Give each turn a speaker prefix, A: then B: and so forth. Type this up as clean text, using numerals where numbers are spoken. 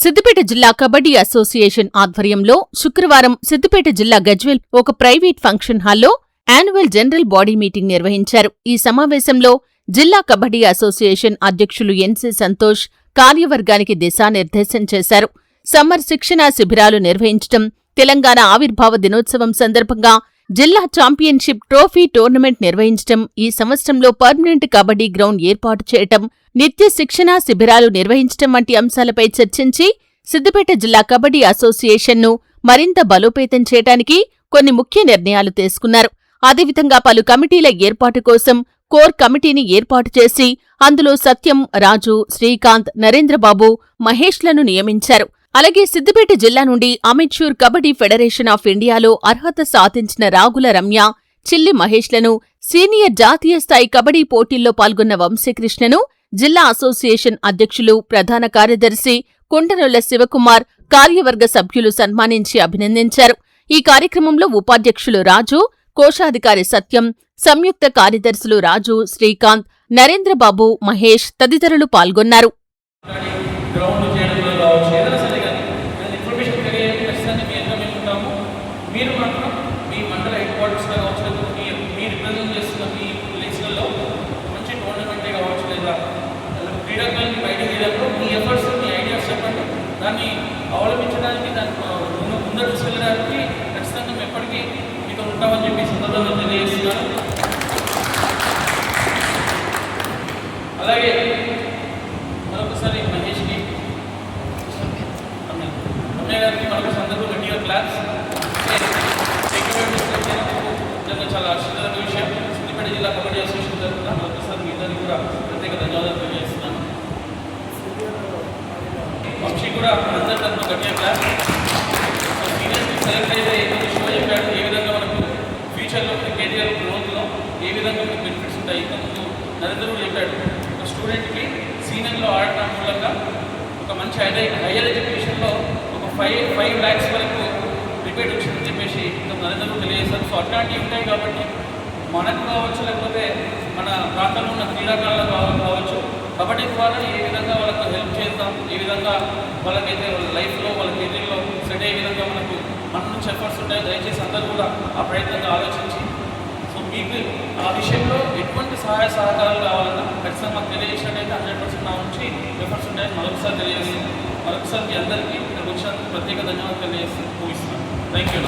A: సిద్దిపేట జిల్లా కబడ్డీ అసోసియేషన్ ఆధ్వర్యంలో శుక్రవారం సిద్దిపేట జిల్లా గజ్వేల్ ఒక ప్రైవేట్ ఫంక్షన్ హాల్లో యాన్యువల్ జనరల్ బాడీ మీటింగ్ నిర్వహించారు. ఈ సమావేశంలో జిల్లా కబడ్డీ అసోసియేషన్ అధ్యక్షులు ఎన్సీ సంతోష్ కార్యవర్గానికి దిశానిర్దేశం చేశారు. సమ్మర్ శిక్షణా శిబిరాలు నిర్వహించటం, తెలంగాణ ఆవిర్భావ దినోత్సవం సందర్భంగా జిల్లా ఛాంపియన్షిప్ ట్రోఫీ టోర్నమెంట్ నిర్వహించటం, ఈ సంవత్సరంలో పర్మనెంట్ కబడ్డీ గ్రౌండ్ ఏర్పాటు చేయటం, నిత్య శిక్షణా శిబిరాలు నిర్వహించటం వంటి అంశాలపై చర్చించి సిద్దిపేట జిల్లా కబడ్డీ అసోసియేషన్ను మరింత బలోపేతం చేయడానికి కొన్ని ముఖ్య నిర్ణయాలు తీసుకున్నారు. అదేవిధంగా పలు కమిటీల ఏర్పాటు కోసం కోర్ కమిటీని ఏర్పాటు చేసి అందులో సత్యం, రాజు, శ్రీకాంత్, నరేంద్రబాబు, మహేష్లను నియమించారు. అలాగే సిద్దిపేట జిల్లా నుండి అమెచ్యూర్ కబడ్డీ ఫెడరేషన్ ఆఫ్ ఇండియాలో అర్హత సాధించిన రాగుల రమ్య, చిల్లి మహేష్లను, సీనియర్ జాతీయ స్థాయి కబడ్డీ పోటీల్లో పాల్గొన్న వంశీకృష్ణను జిల్లా అసోసియేషన్ అధ్యక్షులు, ప్రధాన కార్యదర్శి కుంటనొల్ల శివకుమార్, కార్యవర్గ సభ్యులు సన్మానించి అభినందించారు. ఈ కార్యక్రమంలో ఉపాధ్యక్షులు రాజు, కోశాధికారి సత్యం, సంయుక్త కార్యదర్శులు రాజు, శ్రీకాంత్, నరేంద్రబాబు, మహేష్ తదితరులు పాల్గొన్నారు.
B: దాన్ని అవలంబించడానికి, దాన్ని ముందరు తీసుకెళ్ళడానికి ఖచ్చితంగా మేము ఎప్పటికీ మీతో ఉంటామని చెప్పి సందర్భంగా తెలియజేస్తున్నాను. అలాగే మరొకసారి మహేష్కి, రమ్య గారికి మరొక సందర్భం గట్టిగా క్లాస్. నిజంగా చాలా ఆశ్చర్యకరమైన విషయం. సిద్దిపేట జిల్లా కబడ్డీ అసోసియేషన్ తరఫున మరొకసారి మీ ఇద్దరికి కూడా ప్రత్యేక ధన్యవాదాలు తెలియజేస్తున్నాను. వంశీ కూడా అందరి తరఫున గట్టిగా క్లాస్. సీనియర్కి సెలెక్ట్ అయితే ఏదైతే షో చెప్పాడు, ఏ విధంగా మనకు ఫ్యూచర్లో కెరియర్ గ్రోత్లో ఏ విధంగా మనకు బెనిఫిట్స్ ఉంటాయి. ఇంతకుముందు నరేంద్ర కూడా చెప్పాడు, ఒక స్టూడెంట్కి సీనియర్లో ఆడటం మూలంగా ఒక మంచి హైయర్ ఎడ్యుకేషన్లో ఒక 5 lakhs వరకు రిపేట్ వచ్చిందని చెప్పేసి నరేంద్ర కూడా తెలియజేశారు. సో అట్లాంటివి ఉంటాయి కాబట్టి మనకు కావచ్చు, లేకపోతే మన ప్రాంతంలో ఉన్న క్రీడాకారులకు కావచ్చు, కబడ్డీ ద్వారా ఏ విధంగా వాళ్ళకు హెల్ప్ చేద్దాం, ఏ విధంగా వాళ్ళకైతే వాళ్ళ లైఫ్లో, వాళ్ళ కెరీర్లో సెట్ అయ్యే విధంగా మనకు మన నుంచి ఎఫర్ట్స్ ఉంటాయో దయచేసి అందరూ కూడా ఆ ప్రయత్నంగా ఆలోచించి, సో మీకు ఆ విషయంలో ఎటువంటి సహాయ సహకారాలు కావాలన్నా ఖచ్చితంగా మాకు తెలియజేసినట్టయితే 100% నా నుంచి ఎఫర్ట్స్ ఉంటాయని మరొకసారి తెలియజేస్తాను. మరొకసారి మీ అందరికీ ఇక్కడ వచ్చినందుకు ప్రత్యేక ధన్యవాదాలు తెలియజేస్తూ ముగిస్తున్నాను. Thank you.